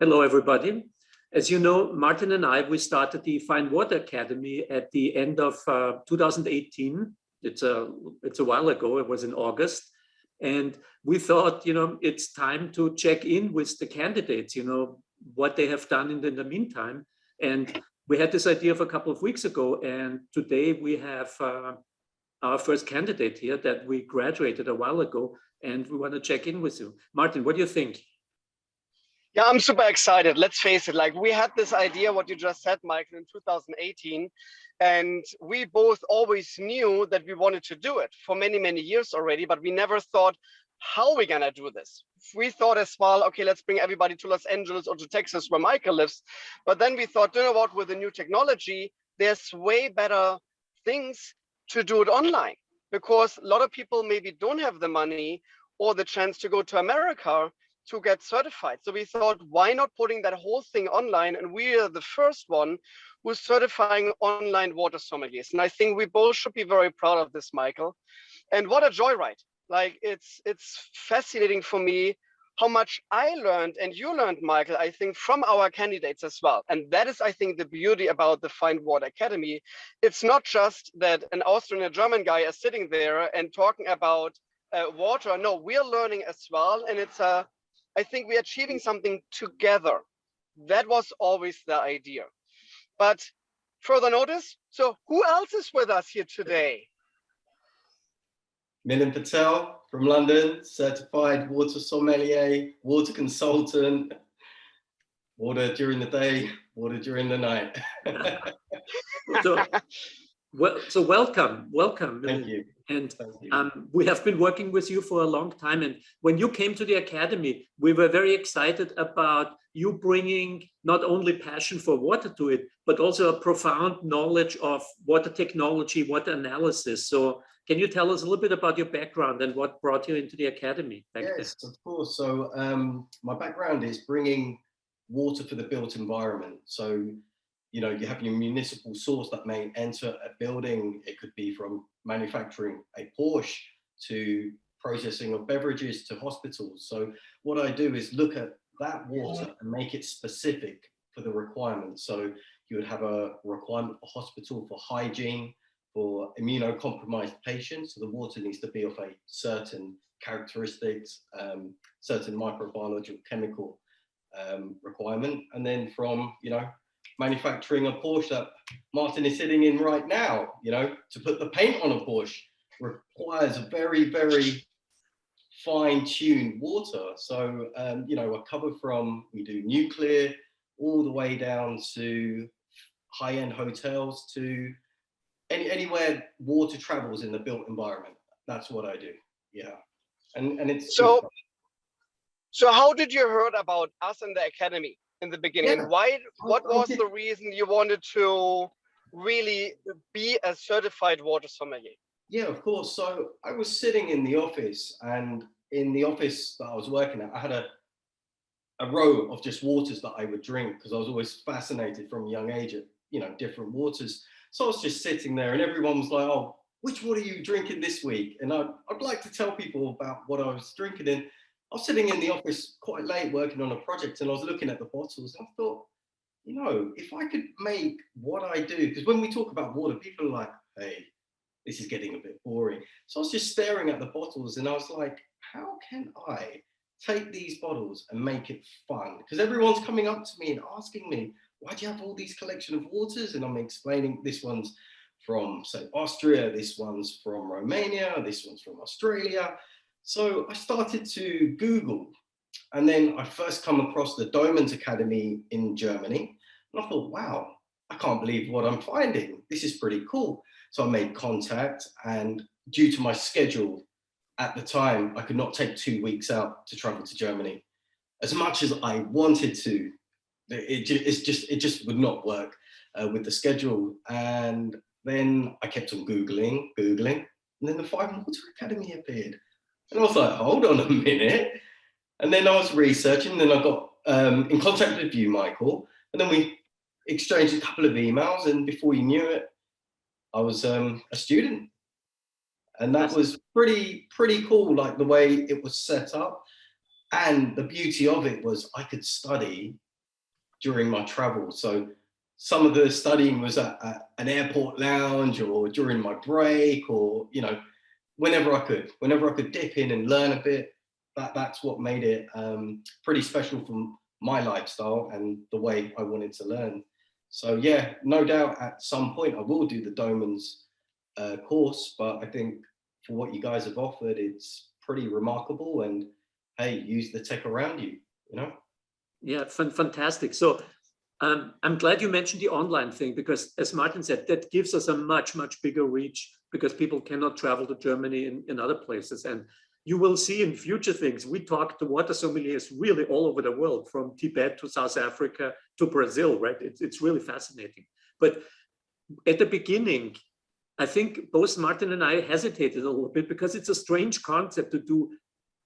Hello, everybody. As you know, Martin and I, we started the Fine Water Academy at the end of 2018. It's a while ago. It was in August. And we thought, it's time to check in with the candidates, what they have done in the meantime. And we had this idea a couple of weeks ago. And today we have our first candidate here that we graduated a while ago. And we want to check in with you. Martin, what do you think? Yeah, I'm super excited. Let's face it, like we had this idea, what you just said, Michael, in 2018, and we both always knew that we wanted to do it for many, many years already, but we never thought how we're gonna do this. We thought as well, okay, let's bring everybody to Los Angeles or to Texas where Michael lives. But then we thought, you know what, with the new technology, there's way better things to do it online, because a lot of people maybe don't have the money or the chance to go to America to get certified. So we thought, why not putting that whole thing online? And we are the first one who's certifying online water sommeliers. And I think we both should be very proud of this, Michael. And what a joyride. Like it's fascinating for me how much I learned and you learned, Michael, I think from our candidates as well. And that is, I think, the beauty about the Fine Water Academy. It's not just that an Austrian and a German guy is sitting there and talking about water. No, we're learning as well. And I think we're achieving something together. That was always the idea. But further notice, so who else is with us here today? Milin Patel from London, certified water sommelier, water consultant, water during the day, water during the night. So welcome. Thank you. And we have been working with you for a long time. And when you came to the Academy, we were very excited about you bringing not only passion for water to it, but also a profound knowledge of water technology, water analysis. So can you tell us a little bit about your background and what brought you into the Academy back then? Yes, of course. So my background is bringing water for the built environment. So you have your municipal source that may enter a building. It could be from manufacturing a Porsche to processing of beverages to hospitals. So what I do is look at that water and make it specific for the requirements. So you would have a requirement for hospital, for hygiene, for immunocompromised patients. So the water needs to be of a certain characteristics, certain microbiological, chemical requirement. And then from, manufacturing a Porsche that Martin is sitting in right now, to put the paint on a Porsche requires a very, very fine-tuned water. So, I cover from, we do nuclear all the way down to high-end hotels to anywhere water travels in the built environment. That's what I do. Yeah. And it's so how did you heard about us in the Academy in the beginning? Yeah. And what was the reason you wanted to really be a certified water sommelier? Yeah, of course. So I was sitting in the office, and in the office that I was working at, I had a row of just waters that I would drink, because I was always fascinated from a young age at, different waters. So I was just sitting there and everyone was like, oh, which water are you drinking this week? And I'd like to tell people about what I was drinking. And I was sitting in the office quite late working on a project, and I was looking at the bottles, and I thought, if I could make what I do, because when we talk about water, people are like, hey, this is getting a bit boring. So I was just staring at the bottles and I was like, how can I take these bottles and make it fun? Because everyone's coming up to me and asking me, why do you have all these collection of waters? And I'm explaining, this one's from, say, Austria, this one's from Romania, this one's from Australia. So I started to Google, and then I first come across the Doemens Academy in Germany. And I thought, wow, I can't believe what I'm finding. This is pretty cool. So I made contact, and due to my schedule at the time, I could not take 2 weeks out to travel to Germany. As much as I wanted to, it just would not work with the schedule. And then I kept on Googling, and then the Fine Water Academy appeared. And I was like, hold on a minute. And then I was researching, and then I got in contact with you, Michael, and then we exchanged a couple of emails, and before you knew it, I was a student. And that was pretty cool, like the way it was set up. And the beauty of it was I could study during my travels. So some of the studying was at an airport lounge or during my break, or, you know, whenever I could dip in and learn a bit. That's what made it pretty special from my lifestyle and the way I wanted to learn. So yeah, no doubt at some point I will do the Domans course, but I think for what you guys have offered, it's pretty remarkable. And hey, use the tech around you, you know? Yeah, fantastic. So I'm glad you mentioned the online thing, because as Martin said, that gives us a much, much bigger reach, because people cannot travel to Germany and other places. And you will see in future things, we talk to water sommeliers really all over the world, from Tibet to South Africa to Brazil, right? It's really fascinating. But at the beginning, I think both Martin and I hesitated a little bit, because it's a strange concept to do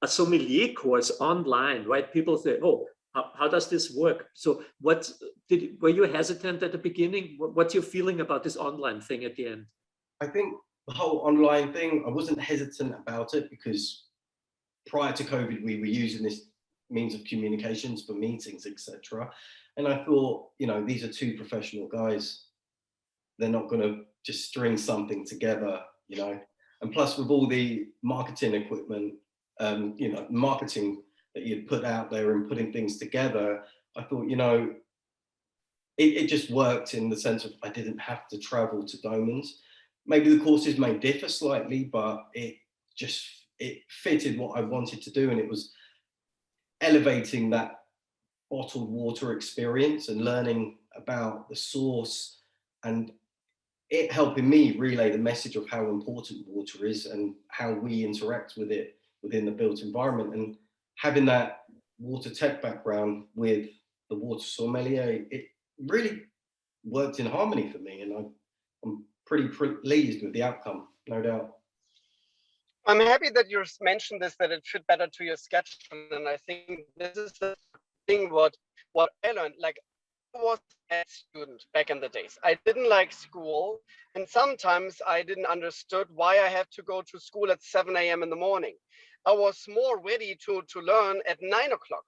a sommelier course online, right? People say, oh, how does this work? So were you hesitant at the beginning? What's your feeling about this online thing at the end? I think the whole online thing, I wasn't hesitant about it, because prior to COVID, we were using this means of communications for meetings, etc. And I thought, you know, these are two professional guys. They're not going to just string something together, you know. And plus, with all the marketing equipment, you know, marketing that you'd put out there and putting things together, I thought, you know, it just worked in the sense of I didn't have to travel to Domans. Maybe the courses may differ slightly, but it fitted what I wanted to do, and it was elevating that bottled water experience and learning about the source, and it helping me relay the message of how important water is and how we interact with it within the built environment. And having that water tech background with the water sommelier, it really worked in harmony for me, and I'm pretty pleased with the outcome, no doubt. I'm happy that you mentioned this, that it fit better to your schedule. And I think this is the thing what I learned. Like, I was a student back in the days. I didn't like school, and sometimes I didn't understood why I have to go to school at 7 a.m. in the morning. I was more ready to learn at 9 o'clock.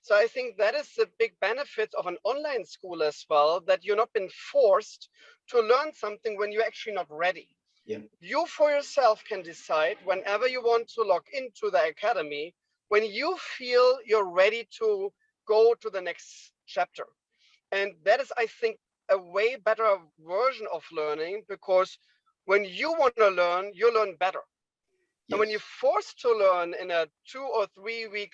So I think that is the big benefit of an online school as well, that you're not been forced to learn something when you're actually not ready. Yeah. You for yourself can decide whenever you want to log into the academy, when you feel you're ready to go to the next chapter. And that is, I think, a way better version of learning, because when you want to learn, you learn better. Yes. And when you're forced to learn in a 2 or 3 week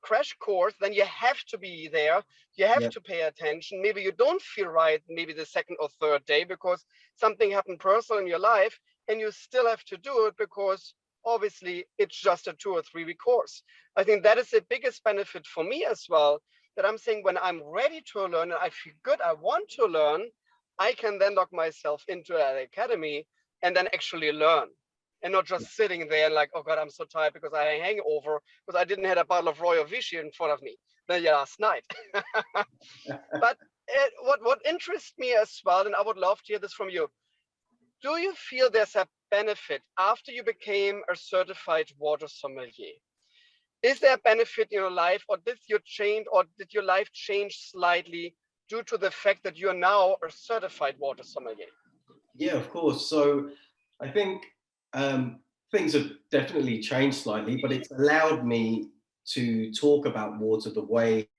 crash course, then you have to be there. You have to pay attention. Maybe you don't feel right, maybe the second or third day, because something happened personal in your life, and you still have to do it, because obviously it's just a 2 or 3 week course. I think that is the biggest benefit for me as well, that I'm saying when I'm ready to learn and I feel good, I want to learn, I can then lock myself into an academy and then actually learn. And not just sitting there like, oh God, I'm so tired because I had a hangover because I didn't have a bottle of Royal Vichy in front of me the last night. But what interests me as well, and I would love to hear this from you, do you feel there's a benefit after you became a certified water sommelier? Is there a benefit in your life, or did your life change slightly due to the fact that you're now a certified water sommelier? Yeah, of course. So I think things have definitely changed slightly, but it's allowed me to talk about water the way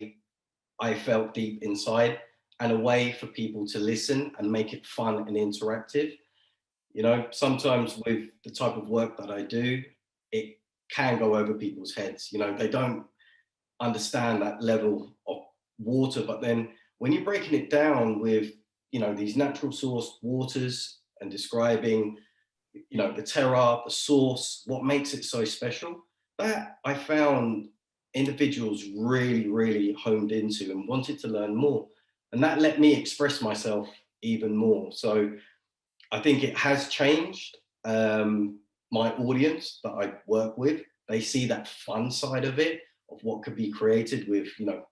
I felt deep inside, and a way for people to listen and make it fun and interactive. You know, sometimes with the type of work that I do, it can go over people's heads. You know, they don't understand that level of water, but then when you're breaking it down with, you know, these natural source waters and describing, you know, the terroir, the source, what makes it so special, that I found individuals really, really honed into and wanted to learn more. And that let me express myself even more. So I think it has changed my audience that I work with. They see that fun side of it, of what could be created with, you know,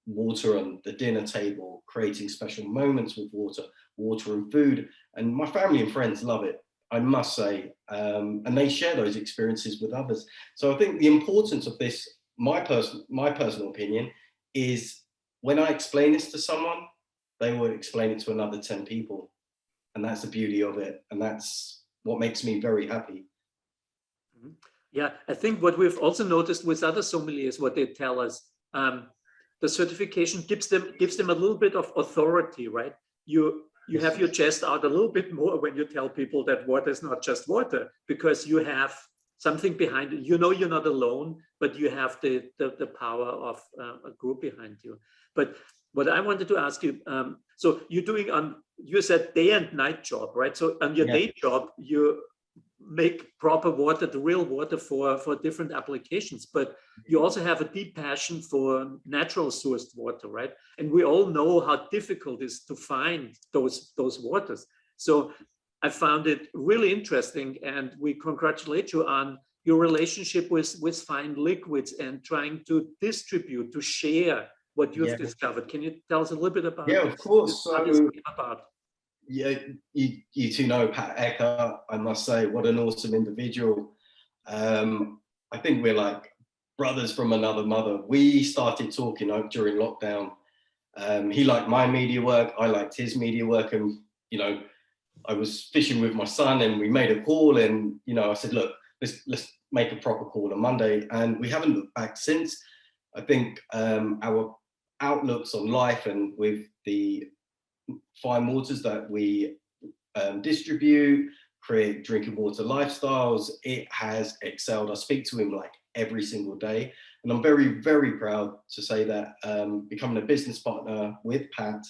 water on the dinner table, creating special moments with water, water and food. And my family and friends love it, I must say. And they share those experiences with others. So I think the importance of this, my personal opinion, is when I explain this to someone, they would explain it to another 10 people. And that's the beauty of it. And that's what makes me very happy. Yeah, I think what we've also noticed with other sommeliers, what they tell us, the certification gives them a little bit of authority, right? You have your chest out a little bit more when you tell people that water is not just water, because you have something behind it. You know you're not alone, but you have the power of a group behind you. But what I wanted to ask you, so you're doing you said day and night job, right? So on your day job, you make proper water, the real water for different applications, but you also have a deep passion for natural sourced water, right? And we all know how difficult it is to find those waters. So I found it really interesting, and we congratulate you on your relationship with fine liquids and trying to distribute, to share what you've discovered. Can you tell us a little bit about of course. how this came about? Yeah, you two know Pat Ecker. I must say, what an awesome individual. I think we're like brothers from another mother. We started talking during lockdown. He liked my media work, I liked his media work, and I was fishing with my son, and we made a call, and I said, look, let's make a proper call on Monday, and we haven't looked back since. I think our outlooks on life and with the fine waters that we distribute, create drinking water lifestyles, it has excelled. I speak to him like every single day, and I'm very, very proud to say that becoming a business partner with Pat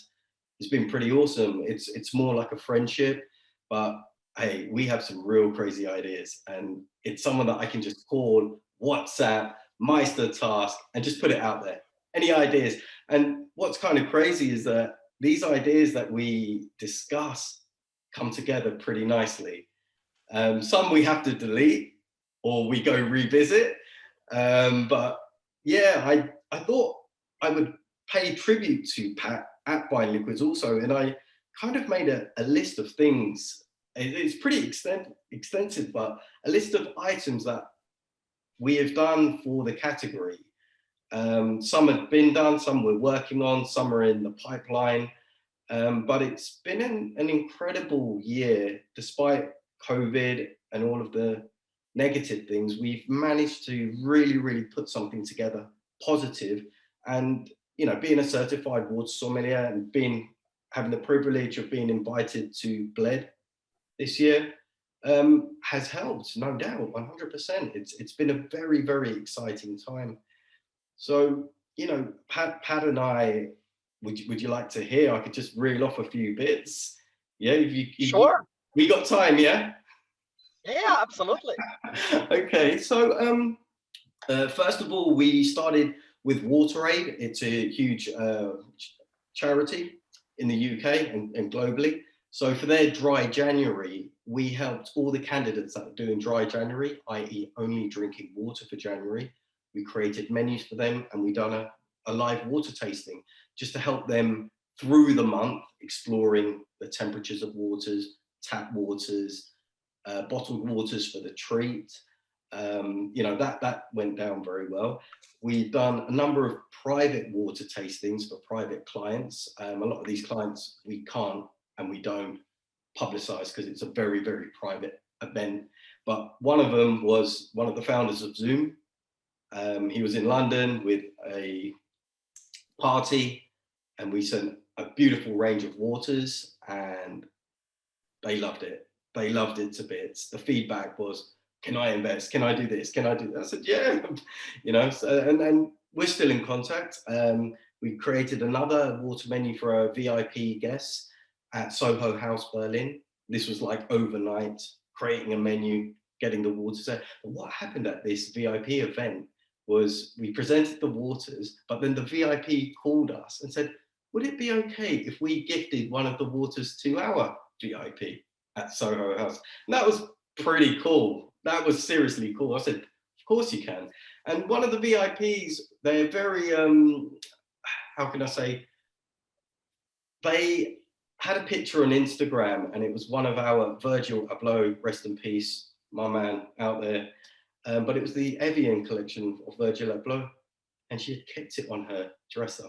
has been pretty awesome. It's more like a friendship, but hey, we have some real crazy ideas, and it's someone that I can just call, WhatsApp, Meister task, and just put it out there. Any ideas? And what's kind of crazy is that these ideas that we discuss come together pretty nicely. Some we have to delete or we go revisit. But yeah, I thought I would pay tribute to Pat at Fine Liquids also. And I kind of made a list of things. It's pretty extensive, but a list of items that we have done for the category. Some have been done, some we're working on, some are in the pipeline. But it's been an incredible year, despite COVID and all of the negative things. We've managed to really, really put something together positive. And, being a certified water sommelier and having the privilege of being invited to Bled this year has helped, no doubt, 100%. It's been a very, very exciting time. So, Pat and I, would you like to hear? I could just reel off a few bits. Yeah, Sure. We got time, yeah? Yeah, absolutely. Okay, so first of all, we started with WaterAid. It's a huge charity in the UK and globally. So for their dry January, we helped all the candidates that are doing dry January, i.e. only drinking water for January. We created menus for them, and we done a live water tasting just to help them through the month, exploring the temperatures of waters, tap waters, bottled waters for the treat. That went down very well. We've done a number of private water tastings for private clients. A lot of these clients we can't and we don't publicize because it's a very, very private event. But one of them was one of the founders of Zoom. He was in London with a party, and we sent a beautiful range of waters, and they loved it. They loved it to bits. The feedback was, can I invest? Can I do this? Can I do that? I said, yeah, so, and we're still in contact. We created another water menu for our VIP guests at Soho House, Berlin. This was like overnight, creating a menu, getting the waters there. But what happened at this VIP event was we presented the waters, but then the VIP called us and said, would it be okay if we gifted one of the waters to our VIP at Soho House? And that was pretty cool. That was seriously cool. I said, of course you can. And one of the VIPs, they're very, how can I say, they had a picture on Instagram, and it was one of our Virgil Abloh, rest in peace, my man out there. But it was the Evian collection of Virgil Abloh, and she had kept it on her dresser.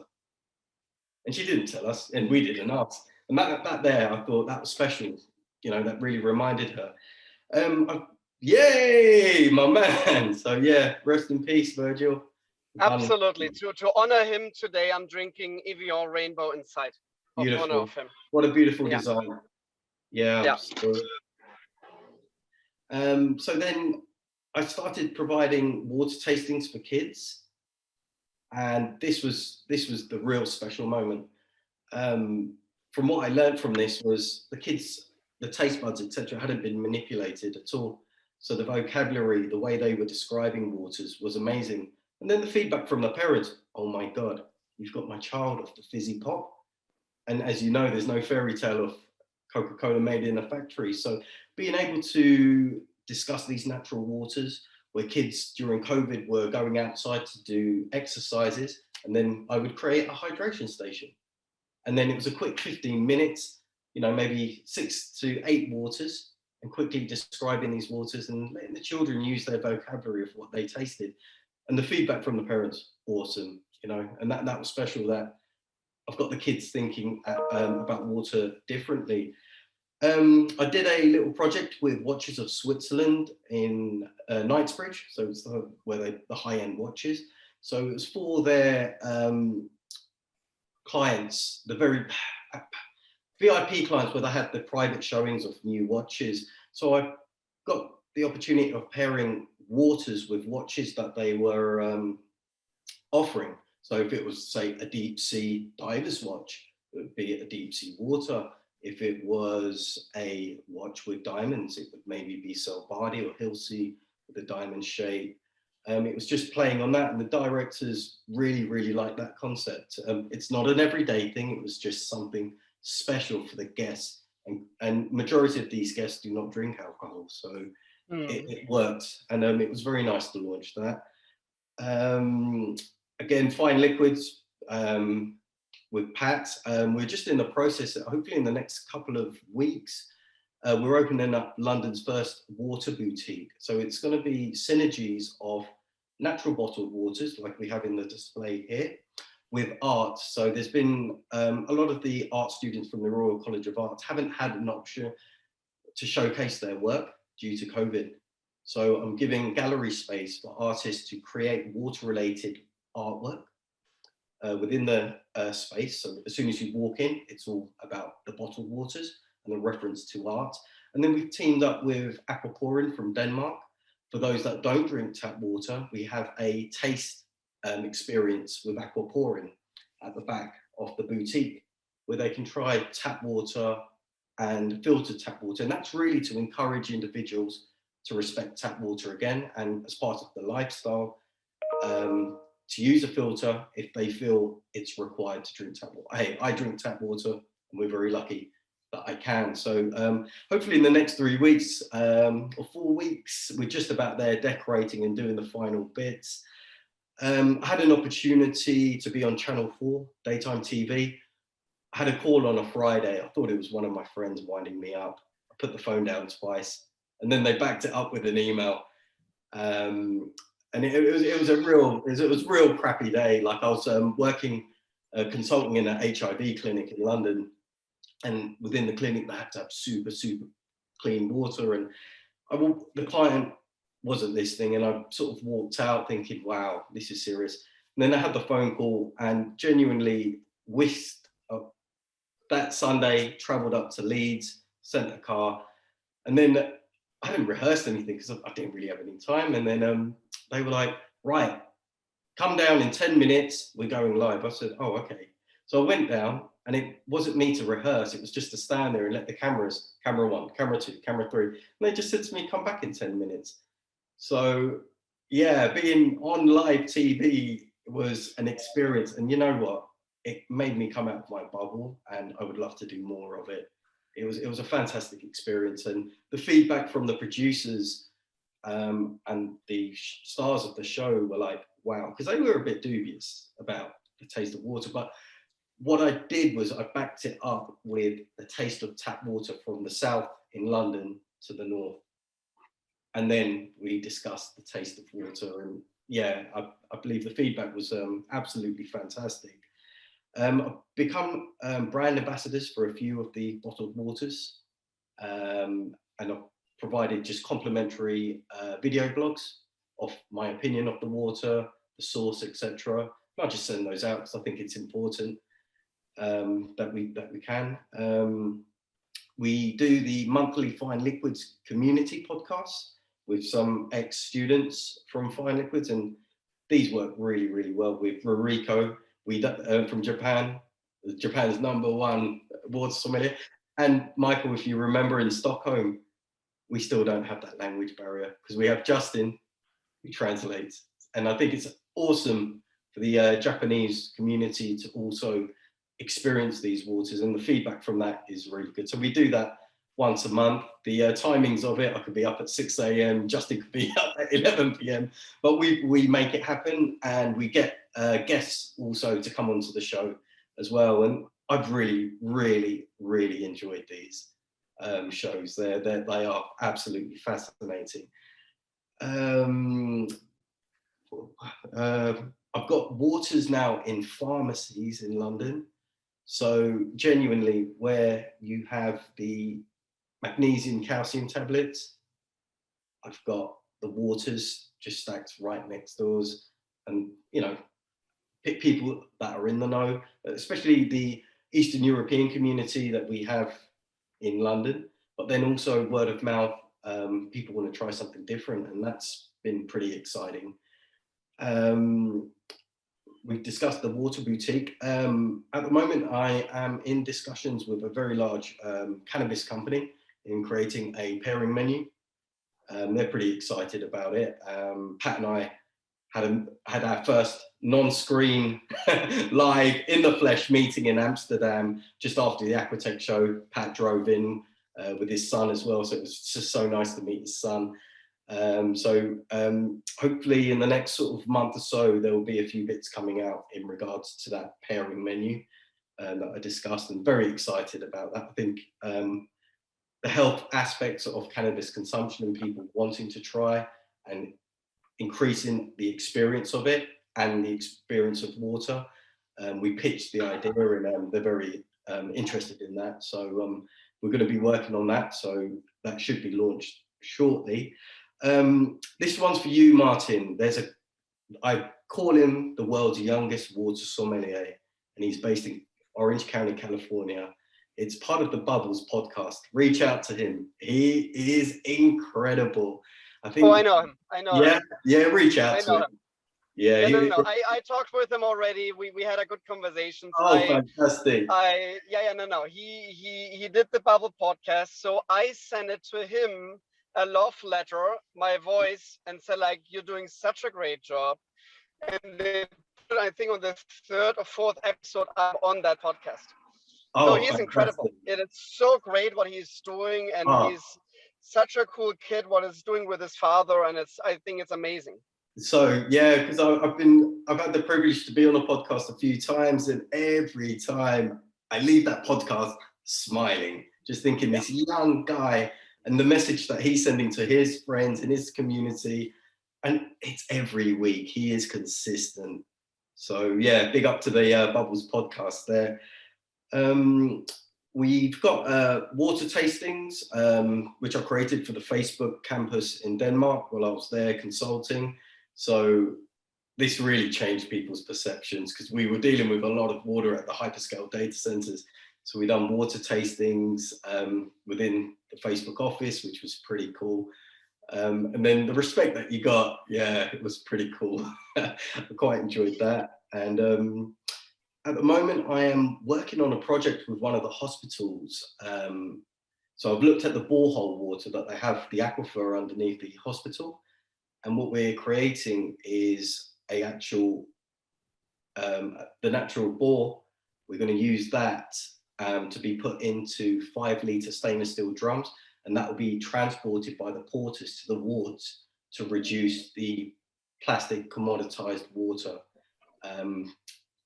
And she didn't tell us, and we didn't ask. And that there, I thought that was special. You know, that really reminded her. Yay, my man. So yeah, rest in peace, Virgil. Absolutely. To honor him today, I'm drinking Evian Rainbow Inside. Beautiful. Honor of him. What a beautiful design. Yeah. So then I started providing water tastings for kids, and this was the real special moment. From what I learned from this was the kids, the taste buds, etc., hadn't been manipulated at all. So the vocabulary, the way they were describing waters was amazing. And then the feedback from the parents, oh my God, you've got my child off the fizzy pop. And as you know, there's no fairy tale of Coca-Cola made in a factory. So being able to discuss these natural waters where kids during COVID were going outside to do exercises, and then I would create a hydration station. And then it was a quick 15 minutes, you know, maybe 6 to 8 waters, and quickly describing these waters and letting the children use their vocabulary of what they tasted. And the feedback from the parents, awesome, you know, and that was special, that I've got the kids thinking about water differently. I did a little project with Watches of Switzerland in Knightsbridge, so it's where the high-end watches. So it was for their clients, the very VIP clients, where they had the private showings of new watches. So I got the opportunity of pairing waters with watches that they were offering. So if it was, say, a deep sea diver's watch, it would be a deep sea water. If it was a watch with diamonds, it would maybe be Selbadi or Hilsey with a diamond shape. It was just playing on that, and the directors really, really liked that concept. It's not an everyday thing. It was just something special for the guests, and majority of these guests do not drink alcohol, so it worked, and it was very nice to launch that. Again, fine liquids with Pat. We're just in the process, hopefully in the next couple of weeks, we're opening up London's first water boutique. So it's going to be synergies of natural bottled waters, like we have in the display here, with art. So there's been a lot of the art students from the Royal College of Art haven't had an option to showcase their work due to COVID. So I'm giving gallery space for artists to create water-related artwork within the space. So as soon as you walk in, it's all about the bottled waters and the reference to art. And then we've teamed up with Aquaporin from Denmark. For those that don't drink tap water, we have a taste experience with Aquaporin at the back of the boutique, where they can try tap water and filtered tap water. And that's really to encourage individuals to respect tap water again, and as part of the lifestyle, to use a filter if they feel it's required to drink tap water. Hey, I drink tap water, and we're very lucky that I can. So hopefully in the next 3 weeks or 4 weeks, we're just about there decorating and doing the final bits. I had an opportunity to be on Channel 4, daytime TV. I had a call on a Friday. I thought it was one of my friends winding me up. I put the phone down twice, and then they backed it up with an email. And it was a real crappy day. Like I was working, consulting in an HIV clinic in London, and within the clinic they had to have super clean water. And the client wasn't listening, and I sort of walked out thinking, wow, this is serious. And then I had the phone call, and genuinely wished that Sunday, travelled up to Leeds, sent a car, and then I hadn't rehearsed anything because I didn't really have any time. And then they were like, right, come down in 10 minutes, we're going live. I said, oh, okay. So I went down, and it wasn't me to rehearse. It was just to stand there and let the cameras, camera 1, camera 2, camera 3. And they just said to me, come back in 10 minutes. So yeah, being on live TV was an experience. And you know what? It made me come out of my bubble, and I would love to do more of it. It was a fantastic experience, and the feedback from the producers and the stars of the show were like, wow, because they were a bit dubious about the taste of water. But what I did was I backed it up with the taste of tap water from the south in London to the north. And then we discussed the taste of water. And yeah, I believe the feedback was absolutely fantastic. I've become brand ambassadors for a few of the bottled waters, and I've provided just complimentary video blogs of my opinion of the water, the source, etc. I'll just send those out because I think it's important that we can. We do the monthly Fine Liquids community podcasts with some ex-students from Fine Liquids, and these work really, really well with Ruriko, from Japan, Japan's #1 water sommelier. And Michael, if you remember, in Stockholm, we still don't have that language barrier because we have Justin who translates. And I think it's awesome for the Japanese community to also experience these waters, and the feedback from that is really good. So we do that once a month. The timings of it, I could be up at 6 a.m, Justin could be up at 11 p.m, but we make it happen, and we get guests also to come onto the show as well. And I've really, really, really enjoyed these shows. They are absolutely fascinating. I've got waters now in pharmacies in London. So genuinely, where you have the magnesium, calcium tablets, I've got the waters just stacked right next doors. And, you know, people that are in the know, especially the Eastern European community that we have in London, but then also word of mouth, people want to try something different, and that's been pretty exciting. We've discussed the water boutique. At the moment, I am in discussions with a very large cannabis company in creating a pairing menu. They're pretty excited about it. Pat and I had our first non-screen live in the flesh meeting in Amsterdam just after the Aquatech show. Pat drove in with his son as well, so it was just so nice to meet his son. Hopefully in the next sort of month or so, there will be a few bits coming out in regards to that pairing menu that I discussed, and very excited about that. I think the health aspects of cannabis consumption and people wanting to try and increasing the experience of it and the experience of water. We pitched the idea, and they're very interested in that. So we're going to be working on that. So that should be launched shortly. This one's for you, Martin. I call him the world's youngest water sommelier, and he's based in Orange County, California. It's part of the Bubbles podcast. Reach out to him. He is incredible. I think. Oh, I know him. I know him. Yeah, reach out to him. Yeah, no. I talked with him already. We had a good conversation. Oh, fantastic. He did the Bubble podcast, so I sent it to him, a love letter, my voice, and said, like, you're doing such a great job. And then I think on the 3rd or 4th episode, I'm on that podcast. Oh, so he's fantastic. Incredible. It is so great what he's doing, and he's such a cool kid what he's doing with his father, and I think it's amazing. So yeah, because I've had the privilege to be on a podcast a few times, and every time I leave that podcast smiling, just thinking this young guy and the message that he's sending to his friends and his community, and it's every week. He is consistent. So yeah, big up to the Bubbles podcast there. We've got water tastings, which I created for the Facebook campus in Denmark while I was there consulting. So this really changed people's perceptions, because we were dealing with a lot of water at the hyperscale data centers. So we done water tastings within the Facebook office, which was pretty cool. And then the respect that you got, yeah, it was pretty cool. I quite enjoyed that. And at the moment, I am working on a project with one of the hospitals. So I've looked at the borehole water that they have, the aquifer underneath the hospital. And what we're creating is the natural bore. We're going to use that to be put into 5-litre stainless steel drums, and that will be transported by the porters to the wards to reduce the plastic commoditized water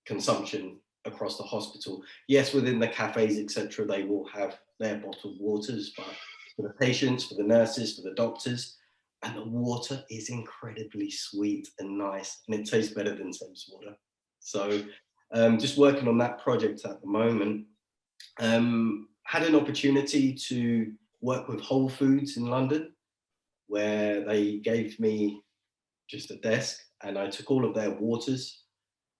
consumption across the hospital. Yes, within the cafes, etc., they will have their bottled waters, but for the patients, for the nurses, for the doctors, and the water is incredibly sweet and nice, and it tastes better than Thames water. So Just working on that project at the moment. Had an opportunity to work with Whole Foods in London, where they gave me just a desk and I took all of their waters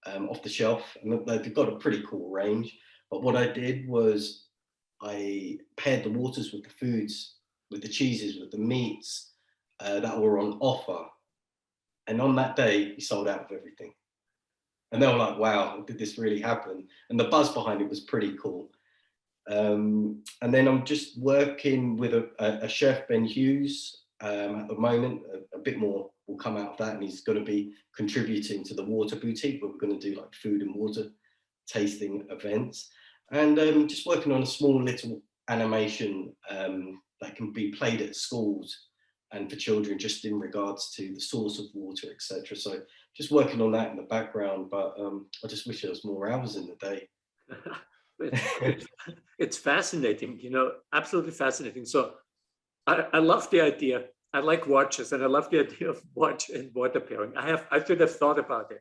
off the shelf, and they've got a pretty cool range. But what I did was I paired the waters with the foods, with the cheeses, with the meats that were on offer. And on that day, we sold out of everything. And they were like, wow, did this really happen? And the buzz behind it was pretty cool. And then I'm just working with a chef, Ben Hughes, at the moment. A bit more will come out of that, and he's going to be contributing to the water boutique, where we're going to do like food and water tasting events. And just working on a small little animation that can be played at schools and for children, just in regards to the source of water, etc. So just working on that in the background, but I just wish there was more hours in the day. It's fascinating, you know, absolutely fascinating. So I love the idea. I like watches, and I love the idea of watch and water pairing. I should have thought about it.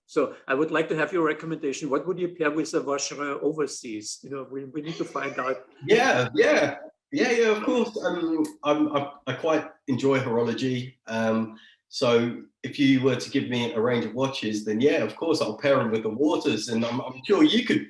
So I would like to have your recommendation. What would you pair with a Vacherin overseas? You know, we need to find out. Yeah, of course. I quite enjoy horology. So if you were to give me a range of watches, then yeah, of course, I'll pair them with the waters, and I'm sure you could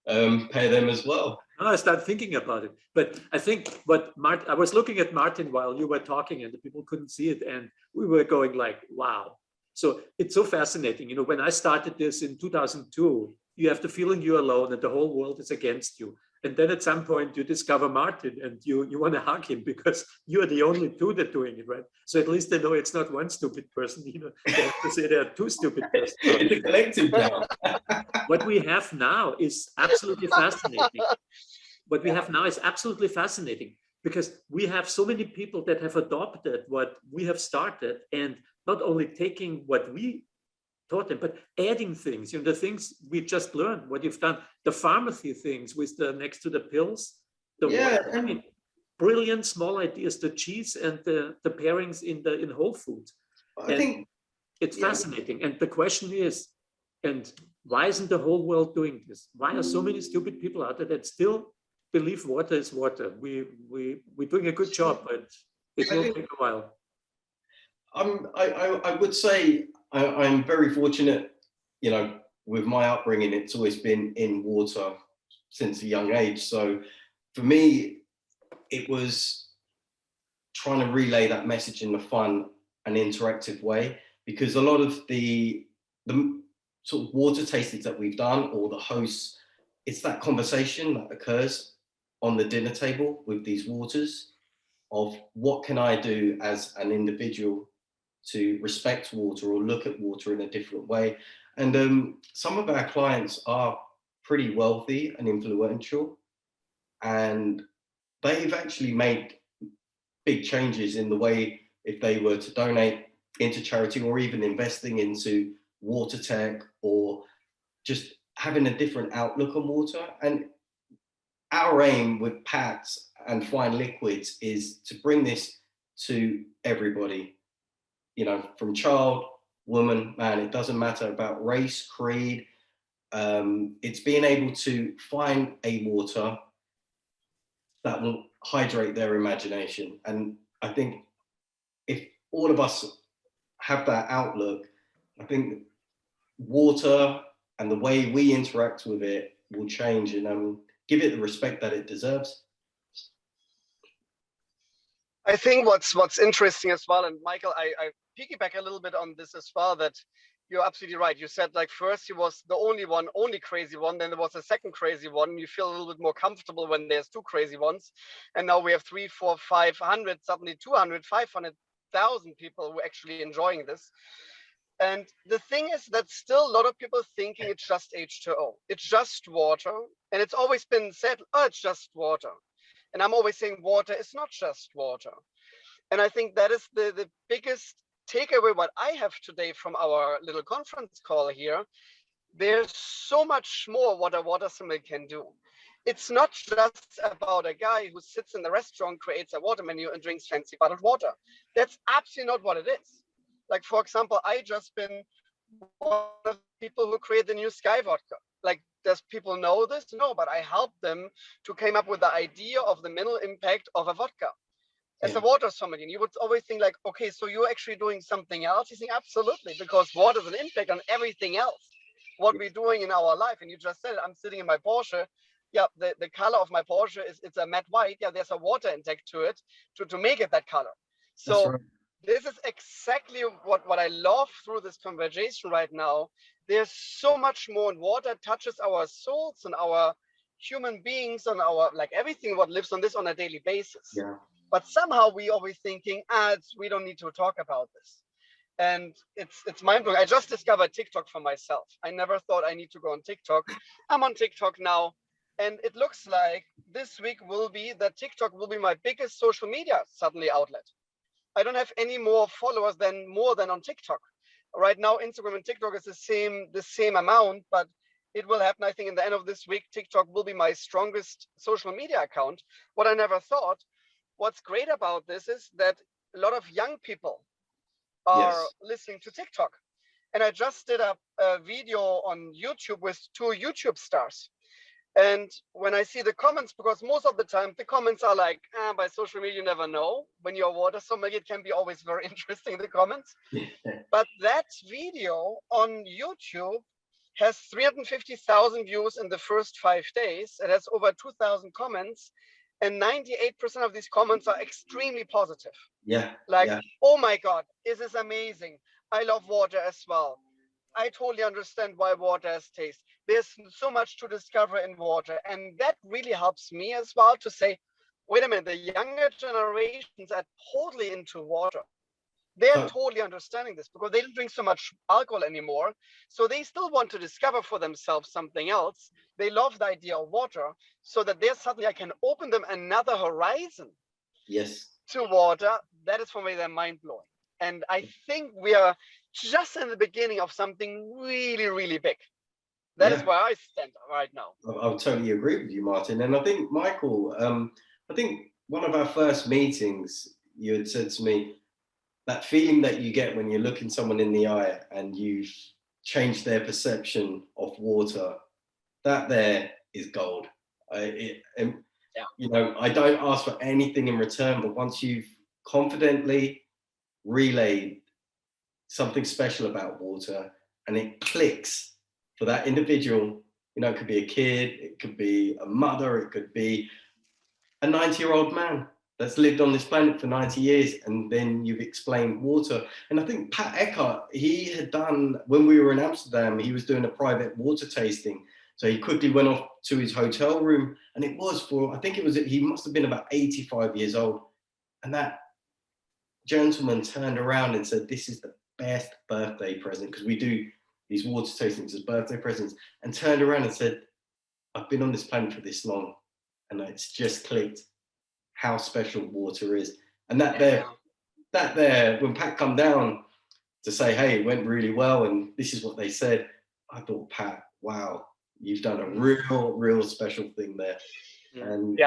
pair them as well. I started thinking about it, but I think I was looking at Martin while you were talking, and the people couldn't see it, and we were going like, wow. So it's so fascinating. You know, when I started this in 2002, you have the feeling you're alone and the whole world is against you. And then at some point you discover Martin, and you want to hug him because you're the only two that are doing it, right? So at least they know it's not one stupid person, you know, they have to say there are two stupid persons. It's a collective now. What we have now is absolutely fascinating. What we have now is absolutely fascinating, because we have so many people that have adopted what we have started, and not only taking what we taught them, but adding things, you know, the things we just learned, what you've done, the pharmacy things with the next to the pills, I mean, brilliant small ideas, the cheese and the pairings in Whole Foods. I think it's fascinating. And the question is, and why isn't the whole world doing this? Why are so many stupid people out there that still believe water is water? We're doing a good job, but it will take a while. I would say I'm very fortunate, you know, with my upbringing. It's always been in water since a young age. So for me, it was trying to relay that message in a fun and interactive way, because a lot of the sort of water tastings that we've done, or the hosts, it's that conversation that occurs on the dinner table with these waters of what can I do as an individual to respect water or look at water in a different way. And some of our clients are pretty wealthy and influential, and they've actually made big changes in the way, if they were to donate into charity or even investing into water tech, or just having a different outlook on water. And our aim with PATs and fine liquids is to bring this to everybody, you know, from child, woman, man, it doesn't matter about race, creed. It's being able to find a water that will hydrate their imagination. And I think if all of us have that outlook, I think water and the way we interact with it will change, and give it the respect that it deserves. I think what's interesting as well, and Michael, I piggyback a little bit on this as well, that you're absolutely right. You said, like, first he was the only crazy one, then there was a second crazy one. You feel a little bit more comfortable when there's two crazy ones. And now we have 300, 400, 500, suddenly 200, 500,000 people who are actually enjoying this. And the thing is that still a lot of people thinking it's just H2O. It's just water. And it's always been said, oh, it's just water. And I'm always saying water is not just water. And I think that is the biggest takeaway what I have today from our little conference call here. There's so much more what a water symbol can do. It's not just about a guy who sits in the restaurant, creates a water menu and drinks fancy bottled water. That's absolutely not what it is. Like, for example, I just been one of the people who created the new Sky vodka. Like, does people know this? No, but I helped them to come up with the idea of the mineral impact of a vodka as a water sommelier. You would always think like, okay, so you're actually doing something else. You think absolutely, because water has an impact on everything else, what we're doing in our life. And you just said it, I'm sitting in my Porsche. Yeah, the color of my Porsche it's a matte white. Yeah, there's a water intake to it to make it that color. That's So right. this is exactly what I love through this conversation right now. There's so much more, and water touches our souls and our human beings and our, like, everything what lives on this on a daily basis. Yeah. But somehow we always thinking, we don't need to talk about this. And it's mind-blowing. I just discovered TikTok for myself. I never thought I need to go on TikTok. I'm on TikTok now, and it looks like this week will be that TikTok will be my biggest social media suddenly outlet. I don't have any more followers than on TikTok. Right now, Instagram and TikTok is the same amount, but it will happen. I think in the end of this week, TikTok will be my strongest social media account. What I never thought. What's great about this is that a lot of young people are Yes. listening to TikTok. And I just did a video on YouTube with 2 YouTube stars. And when I see the comments, because most of the time the comments are like, by social media, you never know. When you're a water sommelier, it can be always very interesting, the comments. But that video on YouTube has 350,000 views in the first 5 days. It has over 2,000 comments. And 98% of these comments are extremely positive. Yeah. Like, yeah. oh my God, this is amazing. I love water as well. I totally understand why water has taste. There's so much to discover in water. And that really helps me as well to say, wait a minute, the younger generations are totally into water. They're So- totally understanding this because they don't drink so much alcohol anymore. So they still want to discover for themselves something else. They love the idea of water, so that there's suddenly I can open them another horizon Yes. to water. That is for me, they're mind blowing. And I think we are just in the beginning of something really, really big. That is Yeah. where I stand right now. I would totally agree with you, Martin. And I think, Michael, I think one of our first meetings, you had said to me, that feeling that you get when you're looking someone in the eye and you've changed their perception of water, that there is gold. You know, I don't ask for anything in return, but once you've confidently relayed something special about water and it clicks for that individual, you know, it could be a kid, it could be a mother, it could be a 90-year-old man that's lived on this planet for 90 years, and then you've explained water. And I think Pat Eckhart, he had done, when we were in Amsterdam, he was doing a private water tasting. So he quickly went off to his hotel room, and it was for, I think it was, he must have been about 85 years old. And that gentleman turned around and said, this is the best birthday present, because we do these water tastings as birthday presents, and turned around and said, I've been on this planet for this long, and it's just clicked how special water is. And that there, when Pat come down to say, hey, it went really well, and this is what they said, I thought, Pat, wow, you've done a real special thing there. And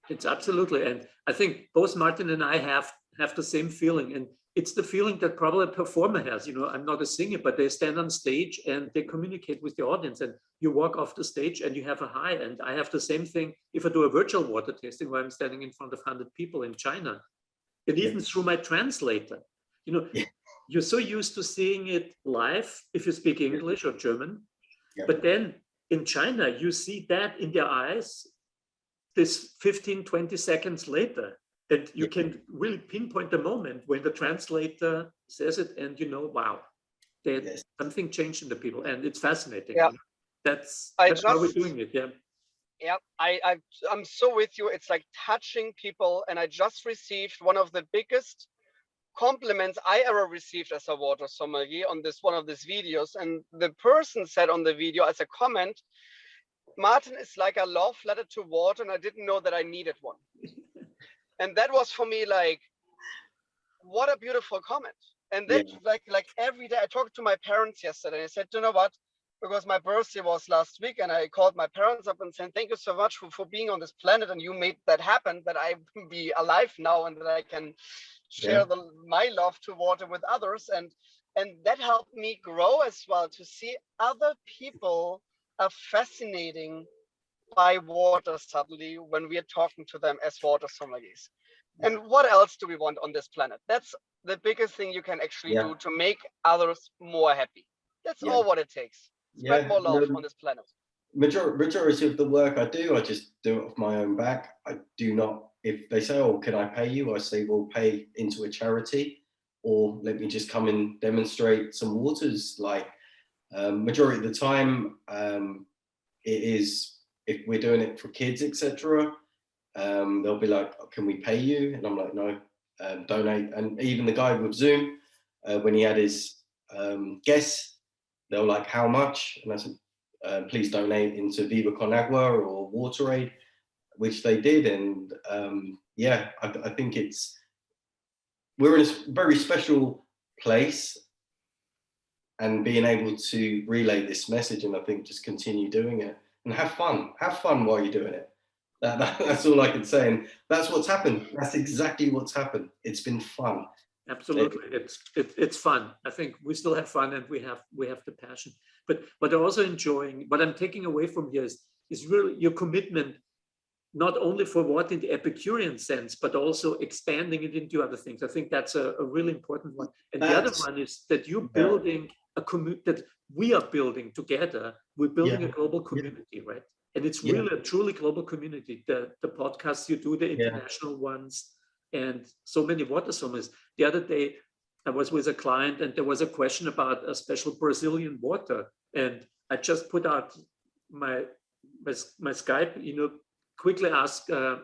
it's absolutely. And I think both Martin and I have the same feeling. And it's the feeling that probably a performer has. You know, I'm not a singer, but they stand on stage and they communicate with the audience, and you walk off the stage and you have a high. And I have the same thing if I do a virtual water tasting where I'm standing in front of 100 people in China. And even through my translator, you know, you're so used to seeing it live if you speak English or German. But then in China, you see that in their eyes this 15, 20 seconds later. And you can really pinpoint the moment when the translator says it, and you know, wow, that something changed in the people, and it's fascinating. Yeah. That's why we're doing it. Yeah, I'm so with you. It's like touching people, and I just received one of the biggest compliments I ever received as a water sommelier on this one of these videos. And the person said on the video as a comment, Martin is like a love letter to water, and I didn't know that I needed one. And that was for me like, what a beautiful comment. And then like every day I talked to my parents yesterday, and I said, you know what, because my birthday was last week, and I called my parents up and said, thank you so much for being on this planet, and you made that happen, that I can be alive now and that I can share my love to water with others. And that helped me grow as well, to see other people are fascinating by water suddenly when we are talking to them as water sommeliers. And what else do we want on this planet? That's the biggest thing you can actually Yeah. do to make others more happy. That's Yeah. all what it takes. Spread Yeah. more love on this planet. Majority of the work I do, I just do it off my own back. I do not, if they say, oh, can I pay you? I say, well, pay into a charity, or let me just come and demonstrate some waters. Like majority of the time, it is, if we're doing it for kids, etc. They'll be like, oh, can we pay you? And I'm like, no, donate. And even the guy with Zoom, when he had his guests, they were like, how much? And I said, please donate into Viva Con Agua or WaterAid, which they did. And yeah, I think we're in a very special place, and being able to relay this message, and I think just continue doing it and have fun while you're doing it. That's all I can say, and that's what's happened. That's exactly what's happened. It's been fun. Absolutely, it's fun. I think we still have fun, and we have the passion. But I'm also enjoying. What I'm taking away from here is really your commitment, not only for what in the epicurean sense, but also expanding it into other things. I think that's a really important one. And the other one is that you're building a community, that we are building together. We're building a global community, right? And it's really a truly global community. The podcasts you do, the international ones, and so many water sommeliers. The other day, I was with a client, and there was a question about a special Brazilian water, and I just put out my Skype, quickly ask a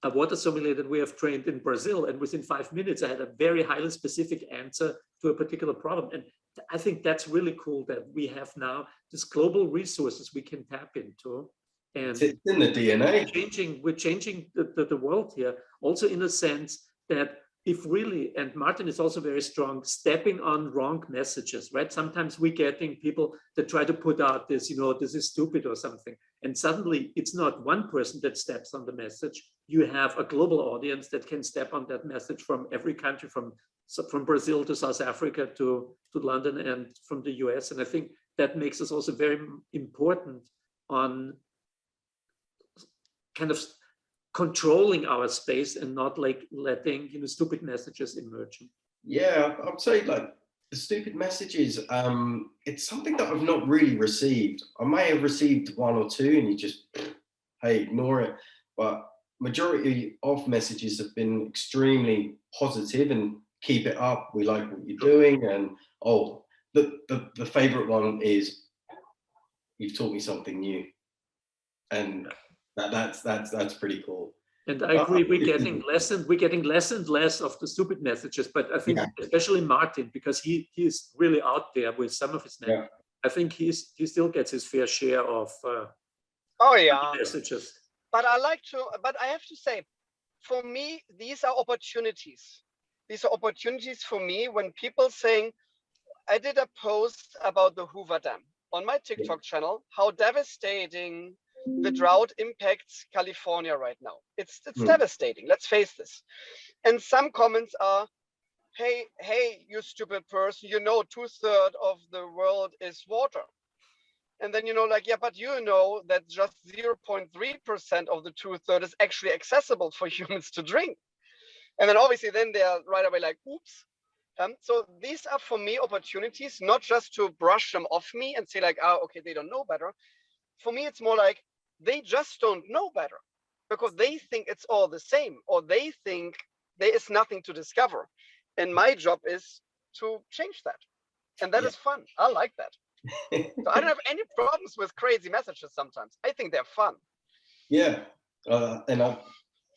water sommelier that we have trained in Brazil, and within 5 minutes, I had a very highly specific answer to a particular problem. And I think that's really cool that we have now this global resources we can tap into. And it's in the DNA. We're changing the world here, also in a sense that if really, and Martin is also very strong, stepping on wrong messages, right? Sometimes we're getting people that try to put out this, this is stupid or something. And suddenly it's not one person that steps on the message. You have a global audience that can step on that message from every country, from Brazil to South Africa to London and from the US. And I think that makes us also very important on kind of controlling our space and not like letting stupid messages emerge. Yeah, I'd say like the stupid messages, it's something that I've not really received. I may have received one or two and you just, hey, ignore it. But majority of messages have been extremely positive and keep it up. We like what you're doing. And the favorite one is, you've taught me something new. And that's pretty cool. And I agree, we're getting less and less of the stupid messages. But I think especially Martin, because he is really out there with some of his messages. I think he still gets his fair share of messages. But I have to say, for me, these are opportunities. These are opportunities for me when people saying, I did a post about the Hoover Dam on my TikTok channel, how devastating the drought impacts California right now. It's devastating. Let's face this. And some comments are, hey, you stupid person, 2/3 of the world is water. And then, but that just 0.3% of the 2/3 is actually accessible for humans to drink. And then obviously then they're right away like, oops. So these are for me opportunities, not just to brush them off me and say like, okay, they don't know better. For me, it's more like, they just don't know better because they think it's all the same, or they think there is nothing to discover. And my job is to change that. And that is fun. I like that. So I don't have any problems with crazy messages sometimes. I think they're fun. Yeah. And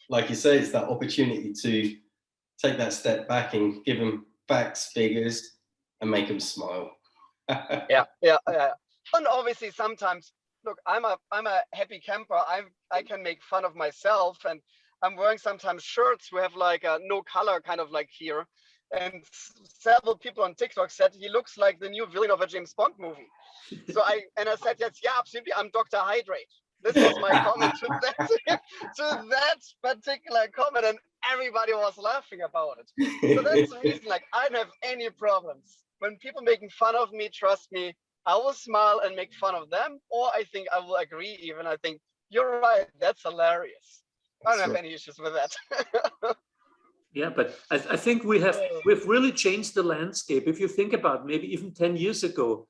like you say, it's that opportunity to take that step back and give them facts, figures, and make them smile. Yeah. And obviously sometimes, look, I'm a happy camper. I can make fun of myself, and I'm wearing sometimes shirts who have like a no color kind of like here. And several people on TikTok said he looks like the new villain of a James Bond movie. So I said, yes, yeah, absolutely. I'm Dr. Hydrate. This was my comment to that particular comment, and everybody was laughing about it. So that's the reason, like, I don't have any problems. When people making fun of me, trust me, I will smile and make fun of them, or I think I will agree even. I think you're right. That's hilarious. I don't That's have right. any issues with that. Yeah, but I think we've really changed the landscape. If you think about maybe even 10 years ago,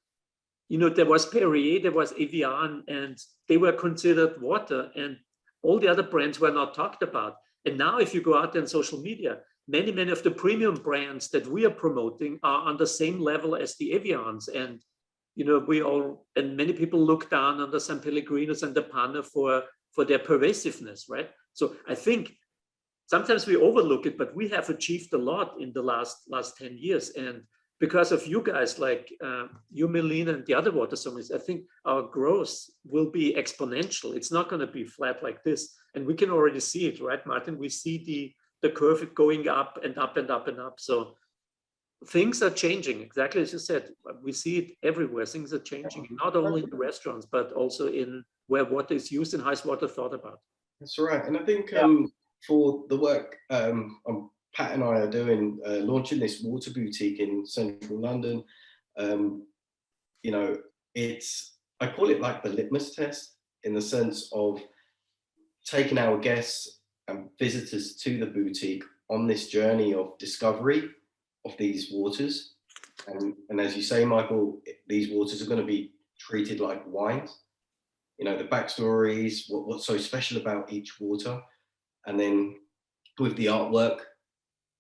you know, there was Perrier, there was Evian, and they were considered water, and all the other brands were not talked about. And now, if you go out on social media, many of the premium brands that we are promoting are on the same level as the Evians. And, you know, and many people look down on the San Pellegrinos and the Panna for their pervasiveness, right? So I think sometimes we overlook it, but we have achieved a lot in the last 10 years. And because of you guys, like you, Milan, and the other water sommeliers, I think our growth will be exponential. It's not going to be flat like this. And we can already see it, right, Martin? We see the curve going up and up and up and up. So things are changing, exactly as you said. We see it everywhere. Things are changing, not only in the restaurants, but also in where water is used and how is water thought about. That's right. And I think for the work Pat and I are doing, launching this water boutique in central London, you know, I call it like the litmus test, in the sense of taking our guests and visitors to the boutique on this journey of discovery of these waters. And as you say, Michael, these waters are going to be treated like wines. You know, the backstories, what's so special about each water. And then with the artwork,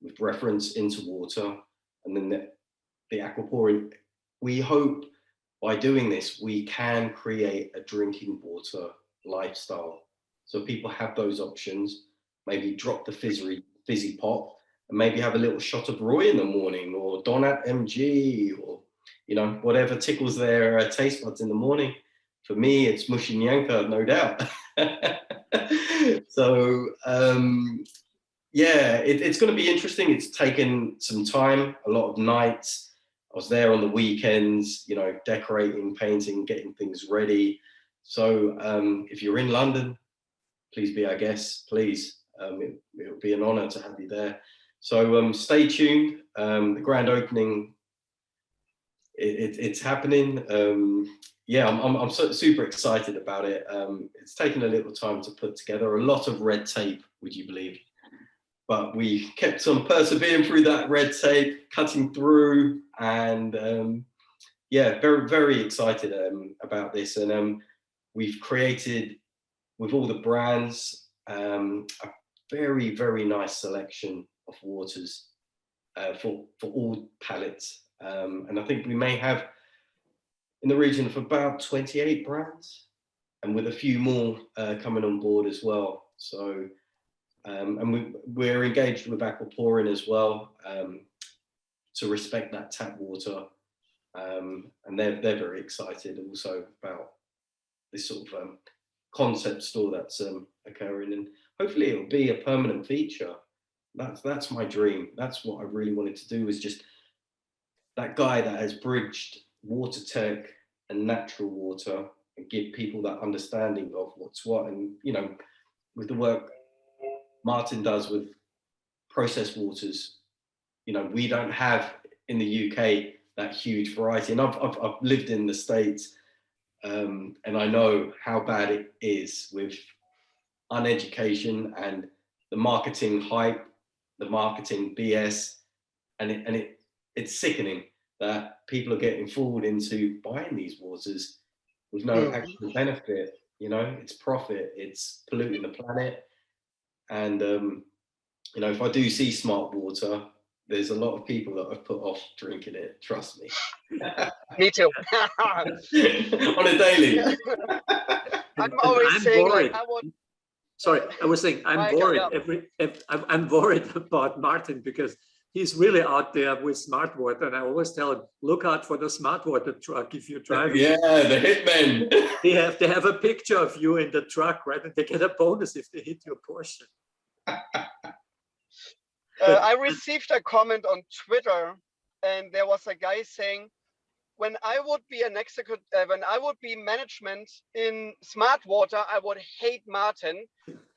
with reference into water, and then the aquaporin, we hope by doing this, we can create a drinking water lifestyle. So people have those options, maybe drop the fizzy pop, and maybe have a little shot of Roy in the morning, or Donat MG, or, you know, whatever tickles their taste buds in the morning. For me, it's Mushinyanka, no doubt. So, yeah, it's going to be interesting. It's taken some time, a lot of nights. I was there on the weekends, you know, decorating, painting, getting things ready. So if you're in London, please be our guest, please. It'll be an honor to have you there. So stay tuned. The grand opening, it's happening. Yeah, I'm super excited about it. It's taken a little time to put together, a lot of red tape, would you believe? But we kept on persevering through that red tape, cutting through, and yeah, very excited about this. And we've created, with all the brands, a very nice selection of waters for all palates. And I think we may have in the region of about 28 brands, and with a few more coming on board as well. So, and we're engaged with Aquaporin as well, to respect that tap water. And they're very excited also about this sort of concept store that's occurring, and hopefully it'll be a permanent feature. That's my dream. That's what I really wanted to do, was just that guy that has bridged water tech and natural water, and give people that understanding of what's what. And, you know, with the work Martin does with processed waters, you know, we don't have in the UK that huge variety. And I've lived in the States, and I know how bad it is with uneducation and the marketing hype, the marketing BS, and it's sickening that people are getting fooled into buying these waters with no actual benefit. You know, it's profit, it's polluting the planet. And you know, if I do see smart water, there's a lot of people that have put off drinking it, trust me. Me too. On a daily. I'm always saying, like, I would. Sorry, I was saying I'm worried. I'm worried about Martin, because he's really out there with smart water, and I always tell him, look out for the smart water truck if you're driving. Yeah, the hitmen. They have a picture of you in the truck, right? And they get a bonus if they hit your Porsche. I received a comment on Twitter, and there was a guy saying, when I would be when I would be management in smart water, I would hate Martin,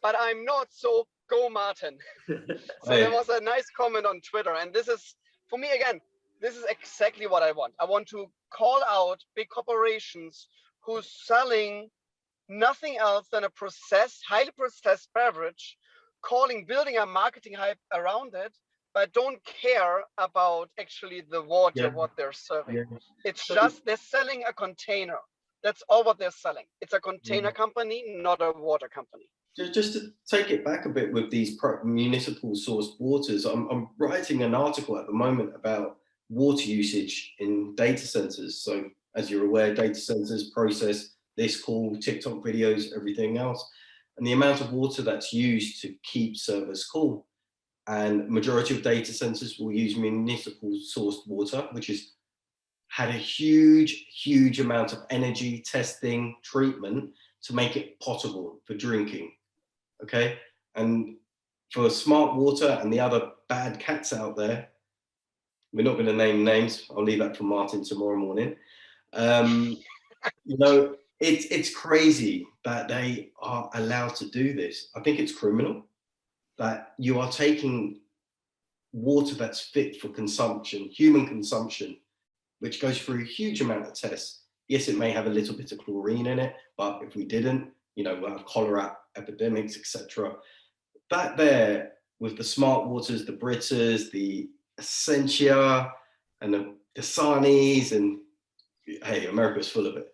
but I'm not, so go Martin. So there was a nice comment on Twitter, and this is, for me, again, this is exactly what I want. I want to call out big corporations who's selling nothing else than a highly processed beverage, building a marketing hype around it, but don't care about actually the water, what they're serving. Yeah. It's So, just they're selling a container. That's all what they're selling. It's a container yeah. company, not a water company. Just to take it back a bit with these municipal sourced waters, I'm writing an article at the moment about water usage in data centers. So as you're aware, data centers process this call, TikTok videos, everything else, and the amount of water that's used to keep servers cool. And majority of data centers will use municipal sourced water, which has had a huge amount of energy, testing, treatment to make it potable for drinking. Okay, and for smart water and the other bad cats out there, we're not going to name names. I'll leave that for Martin tomorrow morning. You know, it's crazy that they are allowed to do this. I think it's criminal that you are taking water that's fit for consumption, human consumption, which goes through a huge amount of tests. Yes, it may have a little bit of chlorine in it, but if we didn't, you know, we'll have cholera epidemics, etc. That there with the smart waters, the Britas, the Essentia, and the Dasanis, and hey, America's full of it,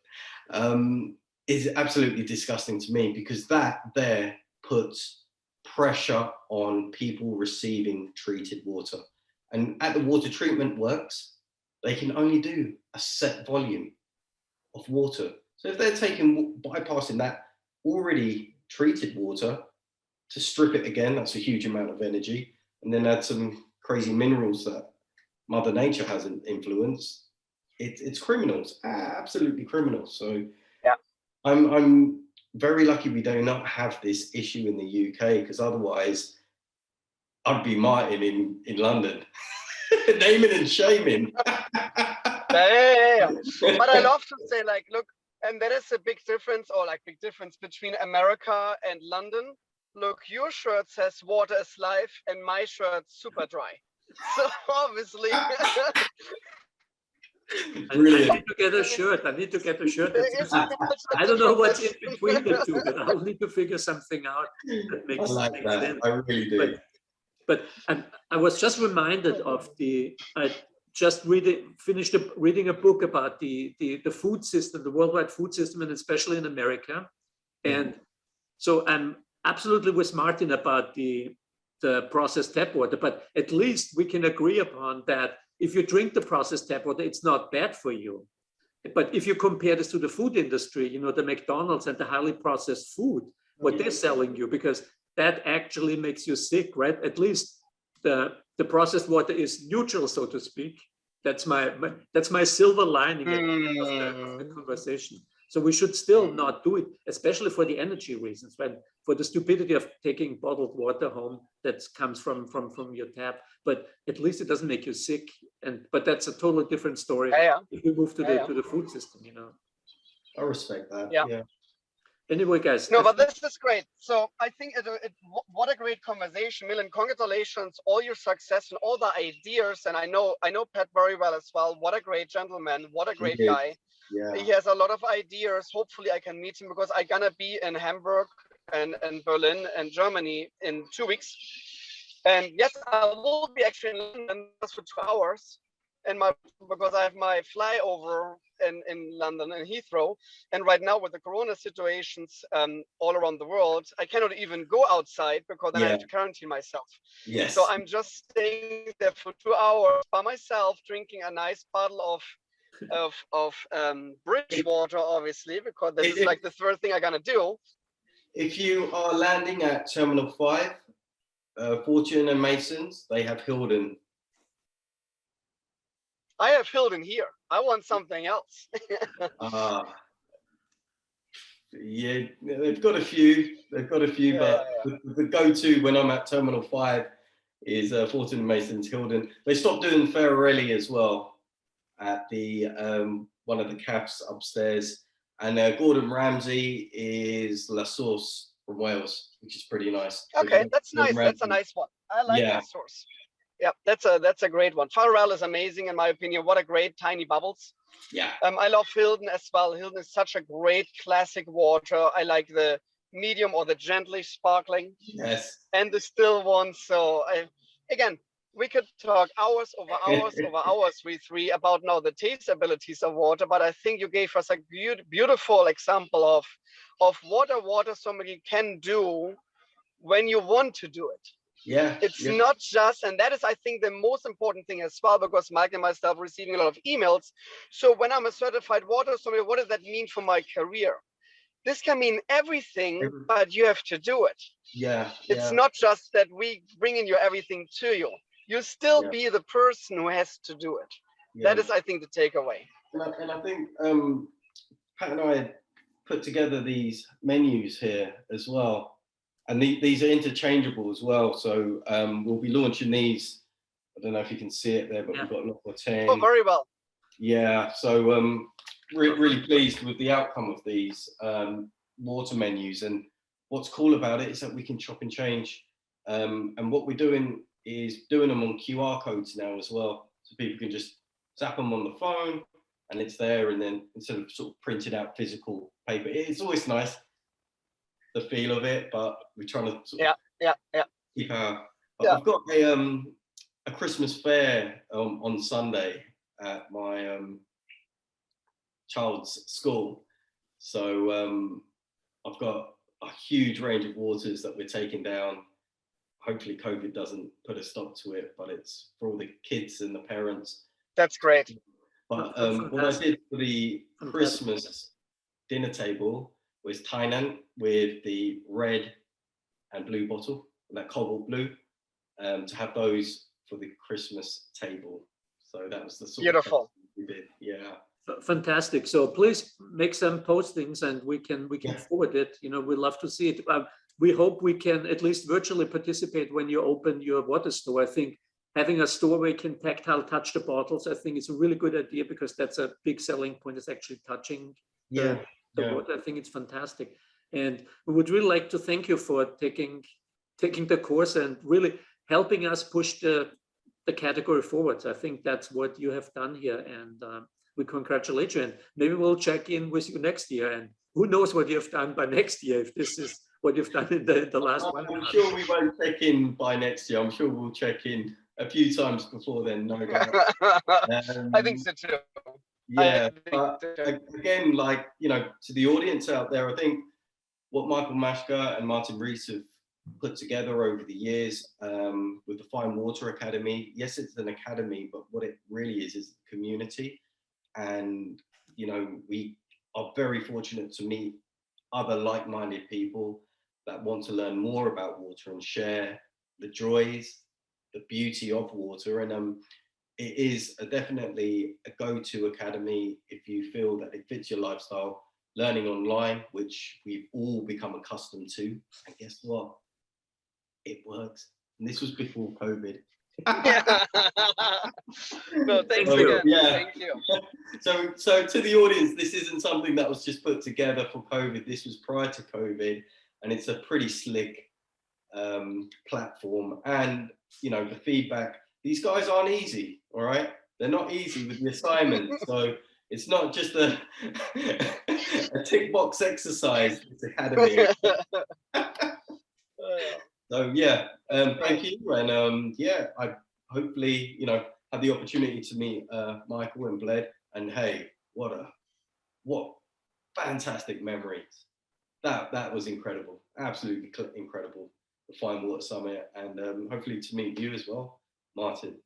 is absolutely disgusting to me, because that there puts pressure on people receiving treated water. And at the water treatment works, they can only do a set volume of water. So if they're bypassing that already treated water to strip it again, that's a huge amount of energy, and then add some crazy minerals that Mother Nature hasn't influenced. It's criminals, absolutely criminals. So yeah, I'm very lucky we do not have this issue in the UK, because otherwise I'd be Martin in London, naming and shaming. Yeah. But I love to say, like, look, and there is a big difference, or like big difference between America and London. Look, your shirt says water is life, and my shirt's super dry. So obviously. I need to get a shirt. I need to get a shirt. I don't know what's in between the two, but I'll need to figure something out that makes sense. I really do. But I was just reminded of I just finished reading a book about the food system, the worldwide food system, and especially in America. And so I'm absolutely with Martin about the processed tap water, but at least we can agree upon that if you drink the processed tap water, it's not bad for you. But if you compare this to the food industry, you know, the McDonald's and the highly processed food, what they're selling you, because that actually makes you sick, right? At least the processed water is neutral, so to speak. That's my silver lining of the conversation. So we should still not do it, especially for the energy reasons, right? For the stupidity of taking bottled water home that comes from your tap, but at least it doesn't make you sick. But that's a totally different story. If we move to the food system, you know. I respect that. Yeah. Anyway, guys. No, but this is great. So I think what a great conversation, Milan. Congratulations, all your success and all the ideas. And I know Pat very well as well. What a great gentleman. What a great guy. Yeah. He has a lot of ideas. Hopefully I can meet him, because I'm gonna be in Hamburg and Berlin and Germany in 2 weeks. And yes, I will be actually in London just for 2 hours. Because I have my flyover in London and Heathrow, and right now with the corona situations all around the world, I cannot even go outside, because then I have to quarantine myself. Yes. So I'm just staying there for 2 hours by myself, drinking a nice bottle of bridge water, obviously, because this is like the third thing I'm gonna do. If you are landing at Terminal 5, Fortune and Masons, they have Hilden. I have Hilden here. I want something else. Yeah, they've got a few. But the go-to when I'm at Terminal 5 is Fortune and Masons Hilden. They stopped doing Ferrarelli as well at the one of the cafes upstairs. And Gordon Ramsay is La Source from Wales, which is pretty nice. Okay, that's nice. That's a nice one. I like La Source. Yeah, that's a great one. Farewell is amazing in my opinion. What a great tiny bubbles. Yeah. I love Hilden as well. Hilden is such a great classic water. I like the medium or the gently sparkling. Yes. And the still one. So again, we could talk hours over hours over hours with three about now the taste abilities of water. But I think you gave us a beautiful example of what a water sommelier can do when you want to do it. Yeah. It's not just, and that is, I think, the most important thing as well, because Mike and myself receiving a lot of emails. So when I'm a certified water sommelier, what does that mean for my career? This can mean everything, but you have to do it. Yeah. It's not just that we bringing you everything to you. You still be the person who has to do it. That is, I think, the takeaway. And I think Pat and I put together these menus here as well. And these are interchangeable as well. So we'll be launching these. I don't know if you can see it there, but we've got number 10. Oh, very well. Yeah. So really pleased with the outcome of these water menus. And what's cool about it is that we can chop and change. And what we're doing is doing them on QR codes now as well. So people can just zap them on the phone and it's there. And then instead of sort of printed out physical paper, it's always nice, the feel of it, but we're trying to sort of keep our. I've got a Christmas fair on Sunday at my child's school, so I've got a huge range of waters that we're taking down. Hopefully, COVID doesn't put a stop to it, but it's for all the kids and the parents. That's great. But what I did for the Christmas dinner table was Tainan with the red and blue bottle, that cobalt blue, to have those for the Christmas table. So that was the sort beautiful of we did. Yeah. Fantastic. So please make some postings and we can forward it. You know, we'd love to see it. We hope we can at least virtually participate when you open your water store. I think having a store where you can tactile touch the bottles, I think it's a really good idea, because that's a big selling point, is actually touching the water. I think it's fantastic. And we would really like to thank you for taking the course and really helping us push the category forward. I think that's what you have done here, and we congratulate you. And maybe we'll check in with you next year, and who knows what you have done by next year, if this is what you've done in the last one. I'm sure we won't check in by next year. I'm sure we'll check in a few times before then, no doubt. I think so too. Yeah, but again, like, you know, to the audience out there, I think what Michael Mascha and Martin Riese have put together over the years with the Fine Water Academy, yes, it's an academy, but what it really is a community. And, you know, we are very fortunate to meet other like-minded people that want to learn more about water and share the joys, the beauty of water. And it is definitely a go-to academy if you feel that it fits your lifestyle. Learning online, which we've all become accustomed to. And guess what? It works. And this was before COVID. No, thanks again. Yeah. Thank you. So to the audience, this isn't something that was just put together for COVID. This was prior to COVID, and it's a pretty slick platform. And you know, the feedback. These guys aren't easy. All right, they're not easy with the assignment. So it's not just a tick box exercise. This academy. So yeah, thank you, and yeah, I hopefully, you know, had the opportunity to meet Michael and Bled, and hey, what fantastic memories. That was incredible, absolutely incredible. The Fine Water Summit, and hopefully to meet you as well, Martin.